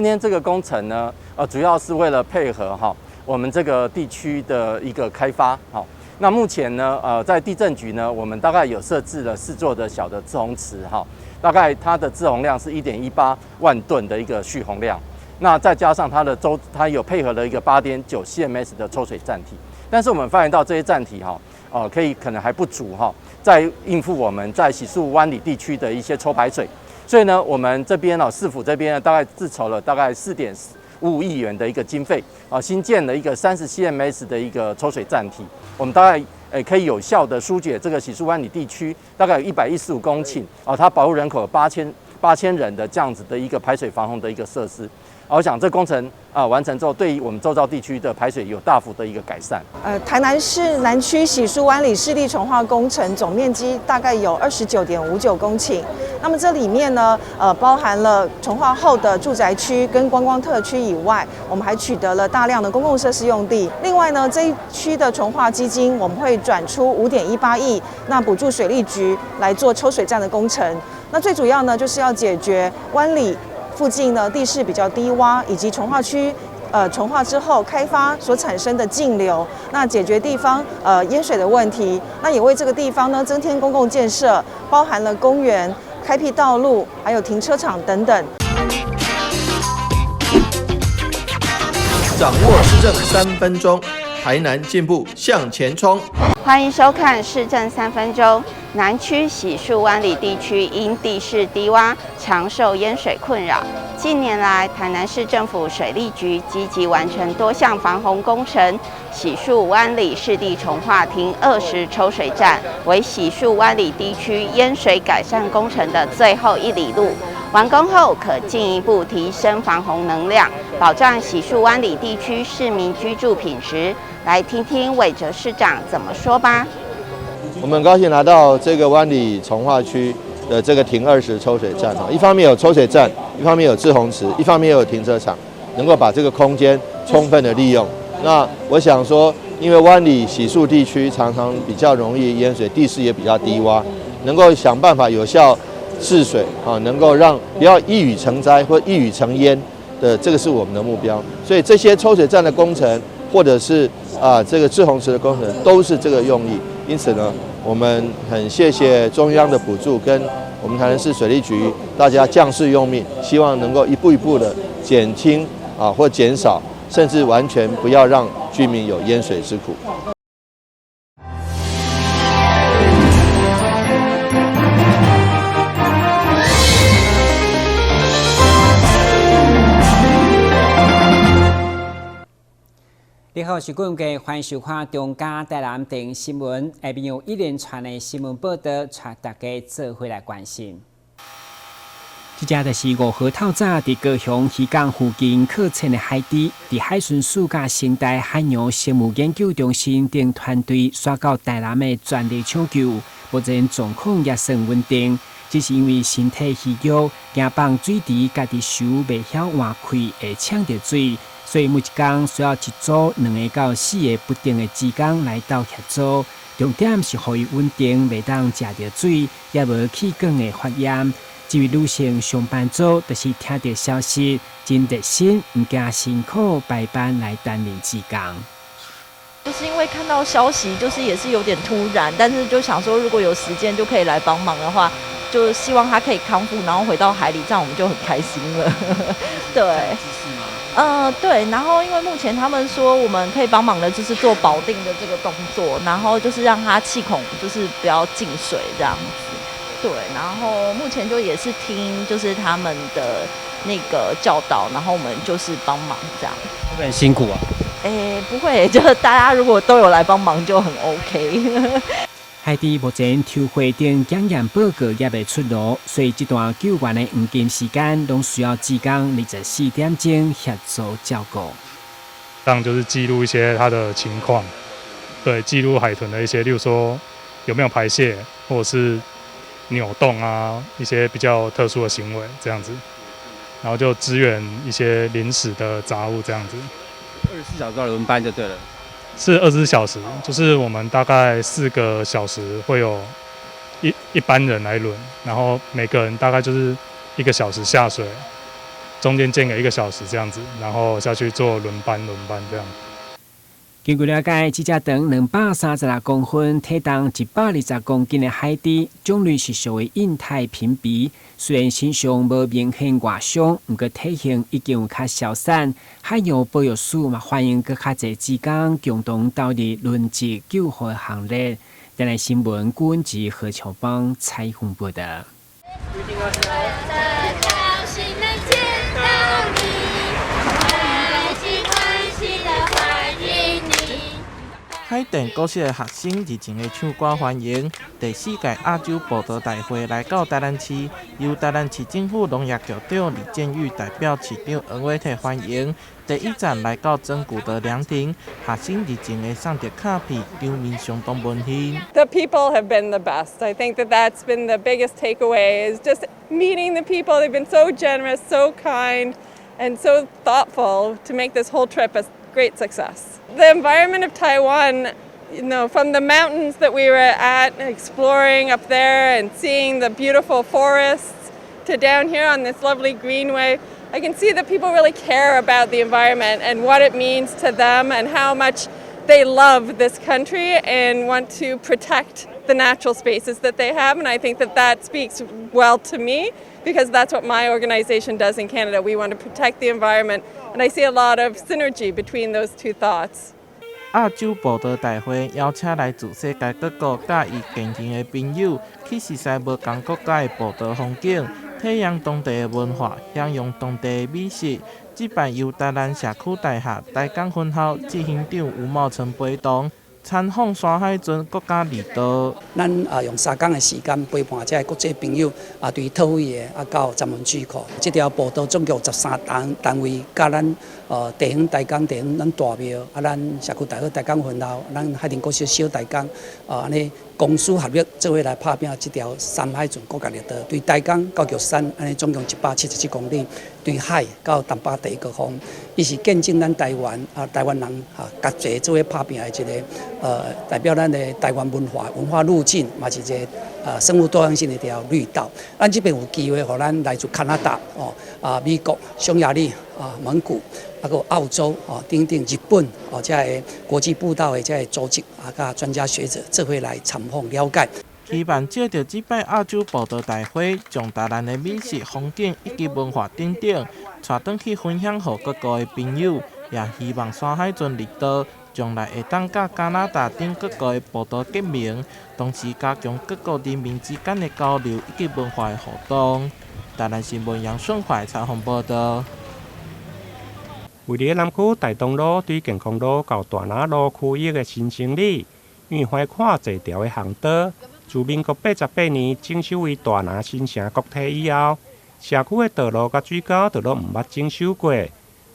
天这个工程呢，主要是为了配合我们这个地区的一个开发。那目前呢，在地震局呢，我们大概有设置了4座的小的滞洪池大概它的滞洪量是1.18万吨的一个蓄洪量。那再加上它有配合了一个8.9 CMS 的抽水站体，但是我们发现到这些站体可能还不足在应付我们在洗漱湾里地区的一些抽排水，所以呢，我们这边市府这边呢，大概自筹了大概4.55亿元的一个经费新建了一个30 CMS 的一个抽水站体，我们大概可以有效的疏解这个洗漱湾里地区大概有115公顷它保护人口有8000人的这样子的一个排水防洪的一个设施。我想这工程完成之后，对于我们周遭地区的排水有大幅的一个改善。台南市南区洗漱湾里市地重划工程总面积大概有29.59公顷。那么这里面呢，包含了重划后的住宅区跟观光特区以外，我们还取得了大量的公共设施用地。另外呢，这一区的重划基金我们会转出5.18亿，那补助水利局来做抽水站的工程。那最主要呢，就是要解决湾里附近呢地势比较低洼，以及重划区重划之后开发所产生的径流，那解决地方淹水的问题，那也为这个地方呢增添公共建设，包含了公园、开辟道路，还有停车场等等。掌握市政3分钟，台南进步向前冲。欢迎收看市政3分钟。南区洗漱湾里地区因地势低洼，常受淹水困扰。近年来，台南市政府水利局积极完成多项防洪工程。洗漱湾里市地重划厅20抽水站为洗漱湾里地区淹水改善工程的最后1里路。完工后，可进一步提升防洪能量，保障洗漱湾里地区市民居住品质。来听听韦哲市长怎么说吧。我们很高兴来到这个湾里重划区的这个停20抽水站一方面有抽水站，一方面有滞洪池，一方面又有停车场，能够把这个空间充分的利用。那我想说，因为湾里洗漱地区常常比较容易淹水，地势也比较低洼，能够想办法有效治水能够让不要一雨成灾或一雨成淹的，这个是我们的目标。所以这些抽水站的工程，或者是这个滞洪池的工程，都是这个用意。因此呢，我们很谢谢中央的补助跟我们台南市水利局，大家将士用命，希望能够一步一步的减轻或减少，甚至完全不要让居民有淹水之苦。你好，是各位欢迎收看中嘉台南电新闻。下面有一连串的新闻报道，带大家做回来关心。这家就是5号透早伫高雄渔港附近靠近的海底，伫海巡署甲生态海洋生物研究中心等团队刷到台南的全力抢救，目前状况也算稳定，只是因为身体虚弱，惊放水池家己手未晓换开，会呛到水。所以每一天需要一组2个到4个不定的职工来到协助，重点是予伊稳定，袂当食到水，也无气管的发炎。这位女性上班族就是听到消息，真热心，唔惊辛苦白班来担任职工。就是因为看到消息，就是也是有点突然，但是就想说，如果有时间就可以来帮忙的话，就希望他可以康复，然后回到海里，这样我们就很开心了。对。对，然后因为目前他们说我们可以帮忙的就是做保定的这个动作，然后就是让他气孔就是不要进水这样子。对，然后目前就也是听就是他们的那个教导，然后我们就是帮忙这样。会不会很辛苦啊？不会，就是大家如果都有来帮忙就很 OK。海底目前抽回等检验报告也未出炉，所以这段救援的黄金时间拢需要职工24点钟协助照顾。当就是记录一些它的情况，对，记录海豚的一些，例如说有没有排泄，或者是扭动啊，一些比较特殊的行为这样子，然后就支援一些临时的杂物这样子。24小时轮班就对了。是24小时，就是我们大概4个小时会有一班人来轮，然后每个人大概就是1个小时下水，中间间隔1个小时这样子，然后下去做轮班这样。根据了解，这只长236公分、体重120公斤的海猪，种类是属于印太平鼻。虽然身上无明显外伤，不过体型已经有较消散。海洋保育署嘛欢迎更较侪职工共同投入轮值救护行列。带来新闻，顾文吉、何乔邦采访报道。海淀高小的学生热情的唱歌欢迎第4届亚洲报道大会来到台南市，由台南市政府农业局长李建宇代表市长黄伟体欢迎。第1站来到真古德凉亭，学生热情的送着卡片，场面相当温馨。The people have been the best. I think that's been the biggest takeaway is just meeting the people. They've been so generous, so kind, and so thoughtful to make this whole trip a great success. The environment of Taiwan, from the mountains that we were at, exploring up there and seeing the beautiful forests, to down here on this lovely greenway, I can see that people really care about the environment and what it means to them and how much they love this country and want to protect the natural spaces that they have. And I think that speaks well to me because that's what my organization does in Canada. We want to protect the environment, and I see a lot of synergy between those two thoughts. 亚洲报道大会邀请来自世界各国介意健行的朋友，去熟悉无同国家的报道风景，体验当地的文化，享用当地的美食。这办由台南社区大学台港分校执行长吴茂成陪同。参访山海圳国家离岛，咱用3天的时间陪伴这国际朋友对特惠的到闸门水库，这条步道总共13单位，甲咱地方台港地方咱大庙咱社区大学台港分校，咱海淀国小小台港安尼公司合约做伙来拍拼这条山海圳国家绿道，对台港到玉山安尼总共177公里，对海到东北第1高峰，伊是见证咱台湾台湾人家侪做伙拍拼的一个。代表咱的台湾文化路径，嘛是一个生物多样性的一条绿道。咱这边有机会，互咱来自加拿大、美国、匈牙利、蒙古，还有澳洲、等等日本这个国际步道的这个组织甲专家学者做伙来参访了解。希望借着这摆亚洲报道大会，将台南的美食、风景以及文化等等，带转去分享给各国的朋友，也希望山海圳绿道。将来会当甲加拿大等各国的报道结盟，同时加强各国人民之间的交流以及文化的互动。台南新闻杨顺怀采访报道。位于南区大东路对健康路到大拿路区域的新生里，圆环跨侪条的航道，自民国88年征收为大拿新城国体以后，社区的道路甲水沟都毋捌征收过。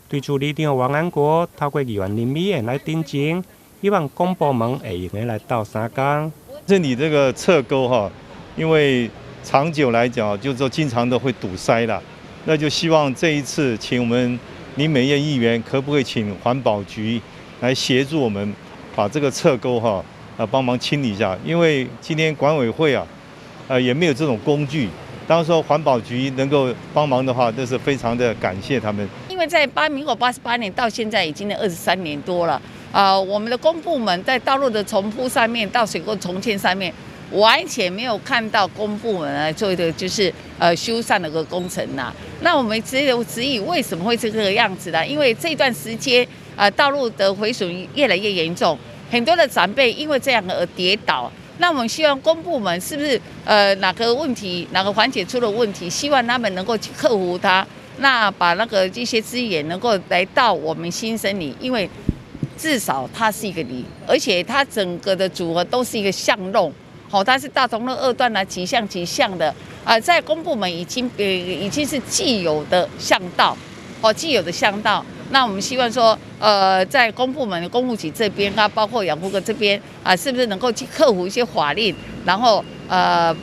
对处理长王安国透过议员林美燕来订正，希望公部门会用的来斗3天。这里这个侧沟因为长久来讲，就是说经常都会堵塞了，那就希望这一次请我们林美燕议员，可不可以请环保局来协助我们把这个侧沟帮忙清理一下？因为今天管委会也没有这种工具。当说环保局能够帮忙的话，这是非常的感谢他们。因为在民国88年到现在已经23年多了，我们的公部门在道路的重铺上面，到水沟重建上面，完全没有看到公部门来做的就是修缮的个工程呐。那我们只有质疑为什么会这个样子呢？因为这段时间道路的毁损越来越严重，很多的长辈因为这样而跌倒。那我们希望公部门是不是哪个问题哪个环节出了问题，希望他们能够去克服它，那把这些资源能够来到我们新生里，因为至少它是一个里，而且它整个的组合都是一个巷弄，它是大同路2段几巷的在公部门已经是既有的巷道，那我们希望说，在公部门的公务局这边包括养护科这边是不是能够去克服一些法令，然后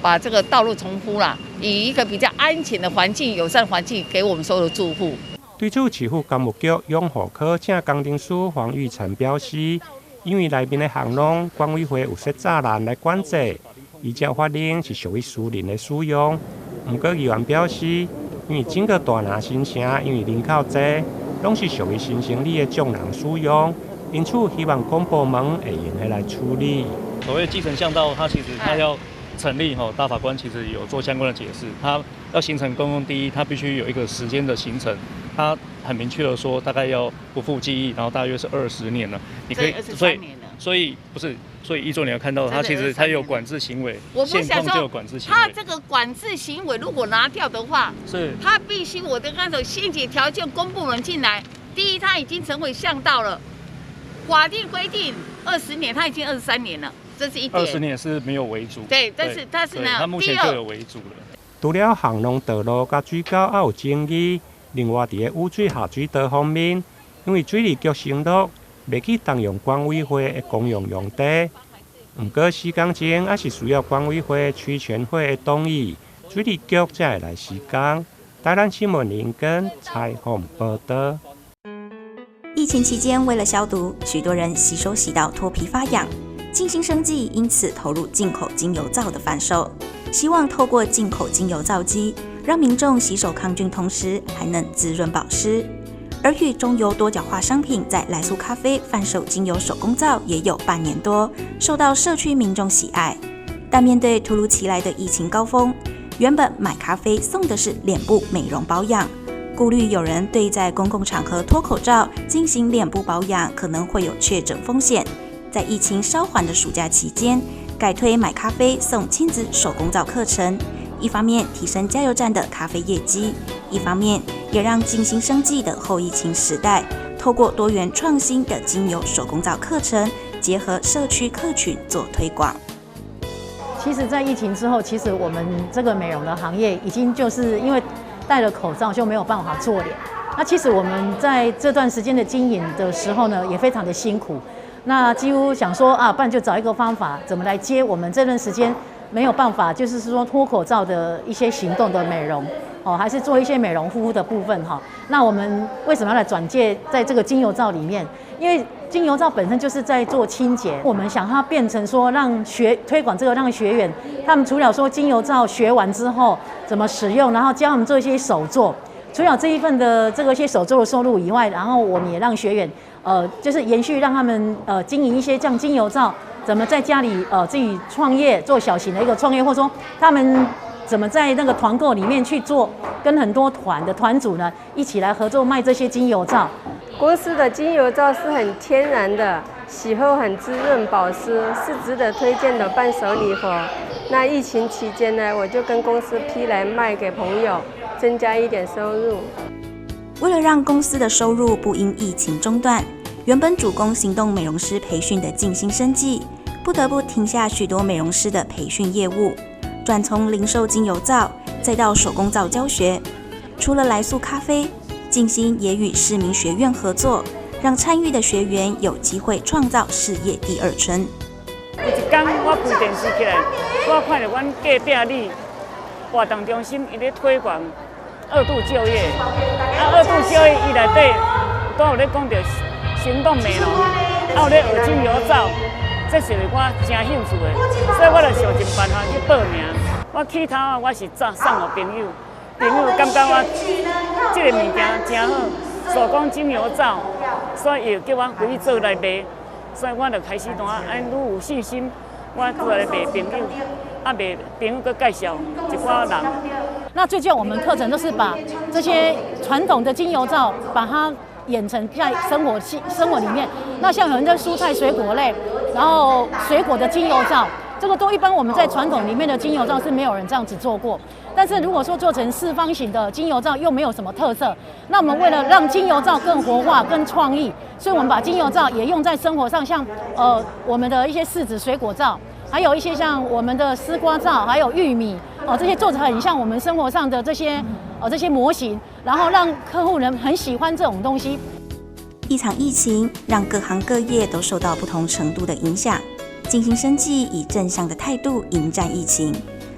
把这个道路重铺啦，以一个比较安全的环境、友善环境给我们所有的住户。对此，市府干务局永和科请工程师黄玉成表示，因为内面的巷弄管委会有设栅栏来管制，依照法令是属于私人的使用。不过议员表示，因为整个大南新城因为人口多，拢是属于新生里的众人使用，因此希望公部门会用来处理。所谓基层巷道，它其实它要成立大法官其实有做相关的解释，它要形成公共第一，它必须有一个时间的形成，它很明确的说大概要不负记忆，然后大约是20年了。你可以所以不是，所以依照你要看到，它其实它有管制行为，现况就有管制行为。它这个管制行为如果拿掉的话，是它必须我的那种先决条件，公部门进来，第一它已经成为巷道了，法定规定20年，它已经23年了。这是一点。20年是没有围阻。对，但是它是呢，它目前就有围阻了。除了巷弄道路甲水沟也有争议，另外伫个污水下水道方面，因为水利局承诺袂去动用管委会的公用用地，不过施工前也是需要管委会、区全会的同意，水利局才会来施工。台南新闻林根采访报道。疫情期间，为了消毒，许多人洗手洗到脱皮发痒。静心生技因此投入进口精油皂的贩售，希望透过进口精油皂机，让民众洗手抗菌，同时还能滋润保湿。而与中油多角化商品在来速咖啡贩售精油手工皂也有半年多，受到社区民众喜爱。但面对突如其来的疫情高峰，原本买咖啡送的是脸部美容保养，顾虑有人对在公共场合脱口罩进行脸部保养可能会有确诊风险。在疫情稍缓的暑假期间，改推买咖啡送亲子手工皂课程，一方面提升加油站的咖啡业绩，一方面也让静心生技的后疫情时代，透过多元创新的精油手工皂课程，结合社区客群做推广。其实，在疫情之后，其实我们这个美容的行业已经就是因为戴了口罩就没有办法做脸。那其实我们在这段时间的经营的时候呢，也非常的辛苦。那几乎想说不然就找一个方法，怎么来接我们这段时间没有办法，就是说脱口罩的一些行动的美容，还是做一些美容护肤的部分哈。那我们为什么要来转介在这个精油皂里面？因为精油皂本身就是在做清洁，我们想它变成说推广这个，让学员他们除了说精油皂学完之后怎么使用，然后教他们做一些手作，除了这一份的这个一些手作的收入以外，然后我们也让学员就是延续让他们经营一些这样精油皂，怎么在家里自己创业做小型的一个创业，或者说他们怎么在那个团购里面去做，跟很多团的团主呢一起来合作卖这些精油皂。公司的精油皂是很天然的，洗后很滋润保湿，是值得推荐的伴手礼盒。那疫情期间呢，我就跟公司批来卖给朋友，增加一点收入。为了让公司的收入不因疫情中断，原本主攻行动美容师培训的静心生技，不得不停下许多美容师的培训业务，转从零售精油皂，再到手工皂教学。除了来速咖啡，静心也与市民学院合作，让参与的学员有机会创造事业第二春。有一天我开电视起来，我看到阮隔壁里活动中心伊咧推广2度就业，2度就业伊内底都有咧讲到行动美容，有咧学精油皂，这是我真兴趣的，所以我就想尽办法去报名。我起头我是送给朋友，朋友感觉我这个物件真好，手工精油皂，所以又叫我回去做来卖，所以我就开始愈有信心，我做来卖朋友，卖朋友佮介绍一寡人。那最近我们课程都是把这些传统的精油皂，把它演成在生活里面。那像很多蔬菜水果类，然后水果的精油皂，这个都一般我们在传统里面的精油皂是没有人这样子做过。但是如果说做成四方形的精油皂，又没有什么特色。那我们为了让精油皂更活化、更创意，所以我们把精油皂也用在生活上，像我们的一些柿子水果皂，还有一些像我们的丝瓜皂，还有玉米这些做得很像我们生活上的这些模型，然后让客户人很喜欢这种东西。一场疫情让各行各业都受到不同程度的影响，静心生技以正向的态度迎战疫情，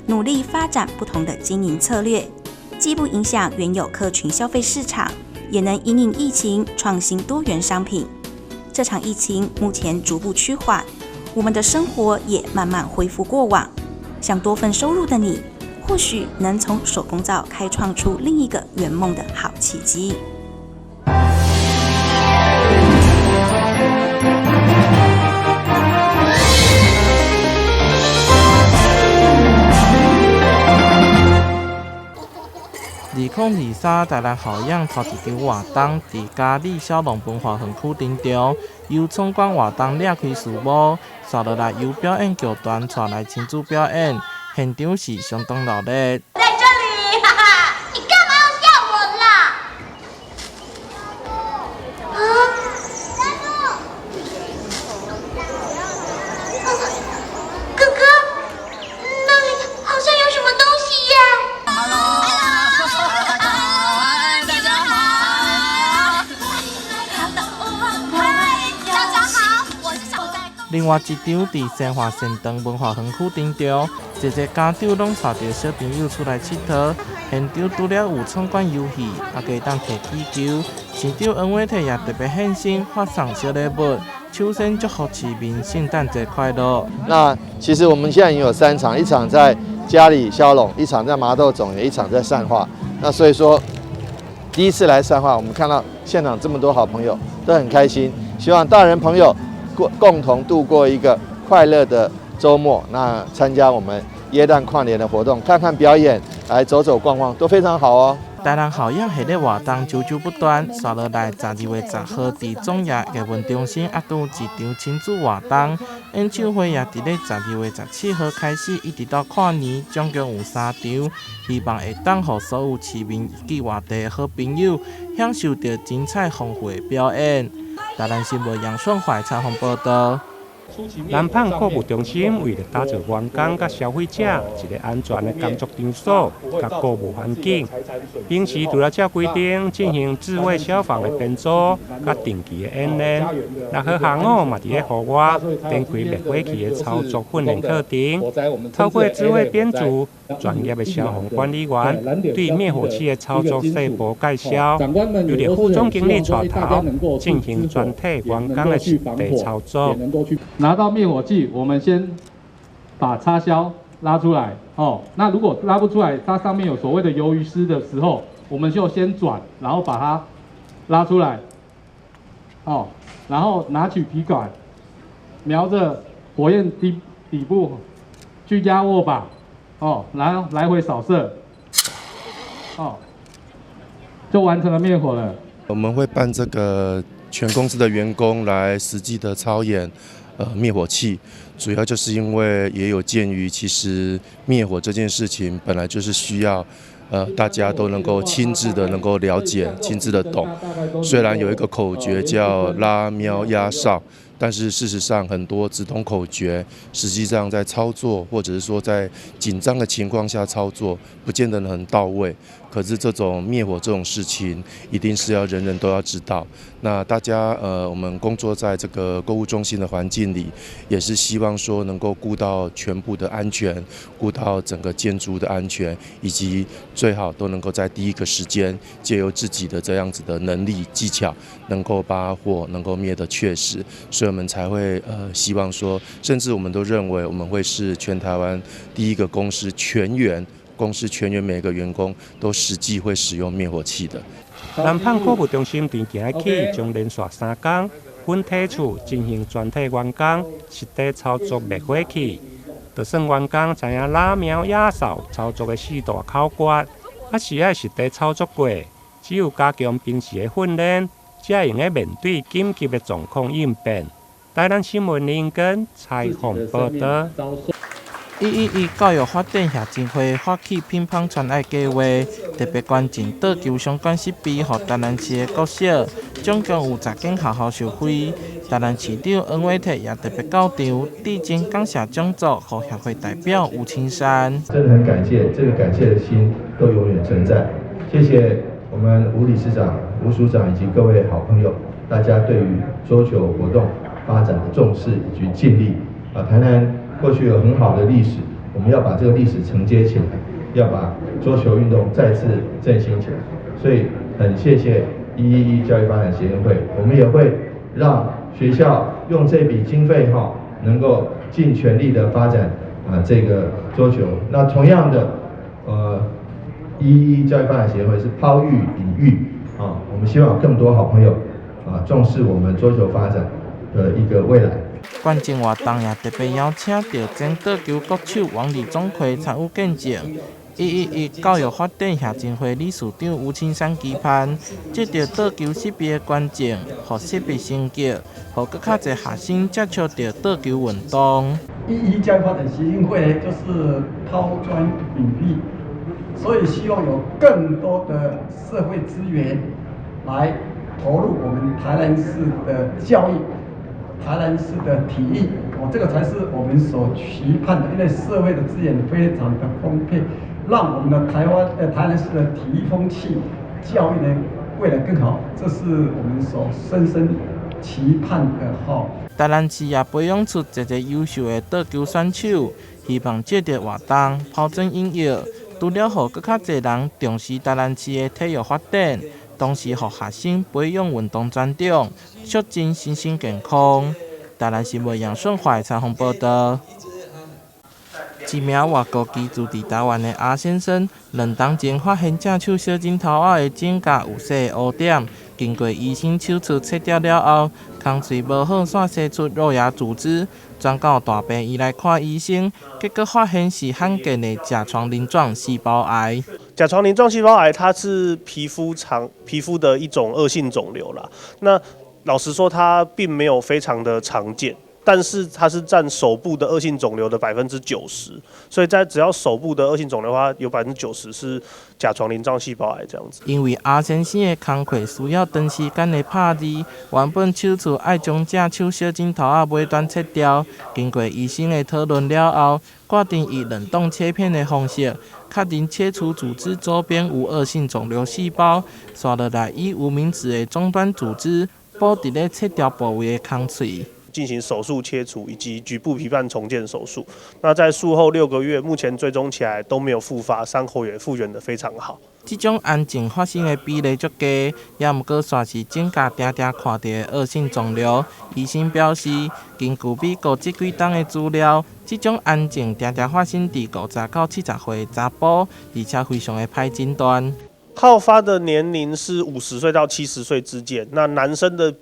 努力发展不同的经营策略，既不影响原有客群消费市场，也能因应疫情创新多元商品。这场疫情目前逐步趋缓，我们的生活也慢慢恢复过往。想多份收入的你，或许能从手工皂开创出另一个圆梦的好契机。2023台南校养头一场活动伫嘉义小农文化园区顶场，由闯关活动掠开序幕，接落来由表演剧团带来亲子表演，现场是相当热烈。在这里，哈哈，你干嘛要吓我啦？啊！哥哥，那里好像有什么东西耶。另外一场伫新华善堂文化园区顶场，一个家长拢带着小朋友出来佚佗。现场除了有闯关游戏，也可以当摕气球。市长黄伟体也特别现身，发送小礼物，手先祝福市民圣诞节快乐。那其实我们现在已经有3场，一场在嘉里骁龙，一场在麻豆总园，一场在善化。那所以说，第一次来善化，我们看到现场这么多好朋友，都很开心。希望大人朋友共同度过一个快乐的周末。那参加我们耶诞跨年的活动，看看表演，来走走逛逛，都非常好哦。台南校养系列活动久久不断，接落来12月10号伫总业艺文中心也有一场亲子活动，演唱会也伫咧12月17号开始，一直到跨年，总共有3场，希望会当予所有市民以及外地好朋友享受到精彩丰富的表演。台南新闻杨顺怀采访报道。南胖购物中心为了打造员工甲消费者一个安全的工作场所甲购物环境，平时除了照规定进行自卫消防的编组甲定期的演练，6号下午嘛伫咧户外展开灭火器的操作训练课程，透过智慧编组，专业的消防管理员对灭火器的操作细部介绍，由着副总经理带头进行全体员工的实地操作。拿到灭火器，我们先把插销拉出来哦。那如果拉不出来，它上面有所谓的鱿鱼丝的时候，我们就先转，然后把它拉出来哦，然后拿取皮管，瞄着火焰底部去压握把哦，然后来回扫射哦，就完成了灭火了。我们会办这个全公司的员工来实际的操演。灭火器主要就是因为也有鉴于，其实灭火这件事情本来就是需要，大家都能够亲自的能够了解、亲自的懂。虽然有一个口诀叫拉、瞄、压、哨，但是事实上很多只懂口诀，实际上在操作或者是说在紧张的情况下操作，不见得很到位。可是这种灭火这种事情，一定是要人人都要知道。那大家我们工作在这个购物中心的环境里，也是希望说能够顾到全部的安全，顾到整个建筑的安全，以及最好都能够在第一个时间，借由自己的这样子的能力技巧，能够把火能够灭得确实。所以我们才会希望说，甚至我们都认为我们会是全台湾第一个公司全员每个员工都实际会使用灭火器的。南胖购物中心从今日起将连续3天分体处进行全体员工实地操作灭火器。就算员工知影拉、瞄、压、哨操作的4大口诀，还是要实地操作过。只有加强平时的训练，才用来面对紧急的状况应变。台南新闻林根采访报道。111教育发展协进会发起乒乓传爱计划，特别关进倒球相关设备，予台南市的国小，总共有10间学校受惠。台南市长黄伟体也特别到场，致敬感谢奖座，予协会代表吴青山。真的很感谢，这个感谢的心都永远存在。谢谢我们吴理事长、吴署长以及各位好朋友，大家对于桌球活动发展的重视以及尽力。台南过去有很好的历史，我们要把这个历史承接起来，要把桌球运动再次振兴起来。所以很谢谢111教育发展协进会，我们也会让学校用这笔经费能够尽全力的发展这个桌球。那同样的， 111教育发展协会是抛育引育啊，我们希望有更多好朋友啊重视我们桌球发展的一个未来。观众活动也特别邀请到前桌球国手王李宗奎参与见证。111教育发展协进会理事长吴青山期盼，借着桌球设备的关键，和设备升级，和更较侪学生接触到桌球运动。111教育发展协进会呢，就是抛砖引玉，所以希望有更多的社会资源来投入我们台南市的教育。台南市的体育，这个才是我们所期盼的，因为社会的资源非常的丰沛，让我们的台南市的体育风气、教育呢未来更好，这是我们所深深期盼的哈。台南市也培养出一个优秀的桌球选手，希望借着活动抛砖引玉，除了让更较侪人重视台南市的体育发展。同时，让学生培养运动专长，促进身心健康。台南新闻杨顺怀采访报道。一名外国居住伫台湾的阿先生，2天前发现正手小指头仔的指甲有细乌点，经过医生手术切掉了后，空喙无好线生出肉芽组织，转到大病院来看医生，结果发现是罕见的甲床鳞状细胞癌。甲床鳞状细胞癌它是皮肤的一种恶性肿瘤啦。那老实说，它并没有非常的常见。但是它是占手部的恶性肿瘤的90%，所以在只要手部的恶性肿瘤的话，有90%是甲床鳞状细胞癌这样子。因为阿先生的工课需要长时间的拍字，原本手术爱将正手小指头仔尾端切掉，经过医生的讨论了后，决定以冷冻切片的方式，确定切除组织周边有恶性肿瘤细胞，刷落来以无名指的终端组织补伫咧切掉部位的空喙。进行手术切除以及局部皮瓣重建手术。那在术后6个月，目前追踪起来都没有复发，伤口也复原得非常好。这种癌症发生的比例足低，也毋过算是指甲常常看到的恶性肿瘤。医生表示，根据美国这几天的资料，这种癌症常常发生伫50到70岁的查甫，而且非常的歹诊断。好发的年龄是50岁到70岁之间，那男生的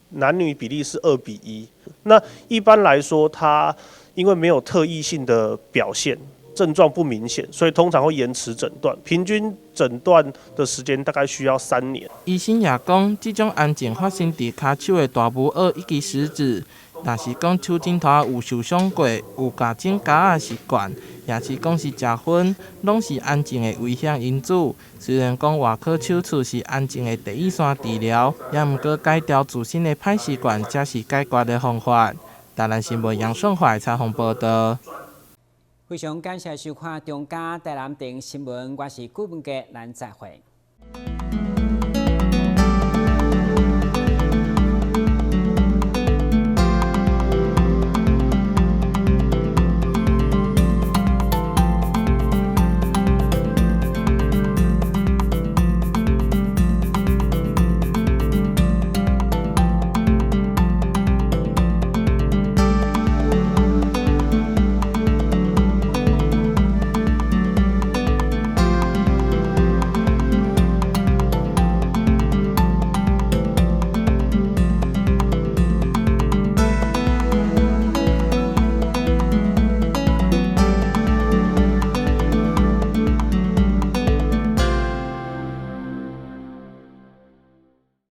男女比例是2比1。那一般来说，它因为没有特异性的表现，症状不明显，所以通常会延迟诊断，平均诊断的时间大概需要3年。医生也讲，这种癌症发生伫骹手的大拇耳以及食指。若是讲手指头有受伤过，有夹指甲的习惯，也是讲是食薰，拢是癌症的危险因子。虽然讲外科手术是癌症的第一线治疗，也毋过改掉自身的歹习惯才是解决的方法。台南新闻杨顺怀采访报道。非常感谢收看中嘉台南电新闻，我是顾文杰，咱再会。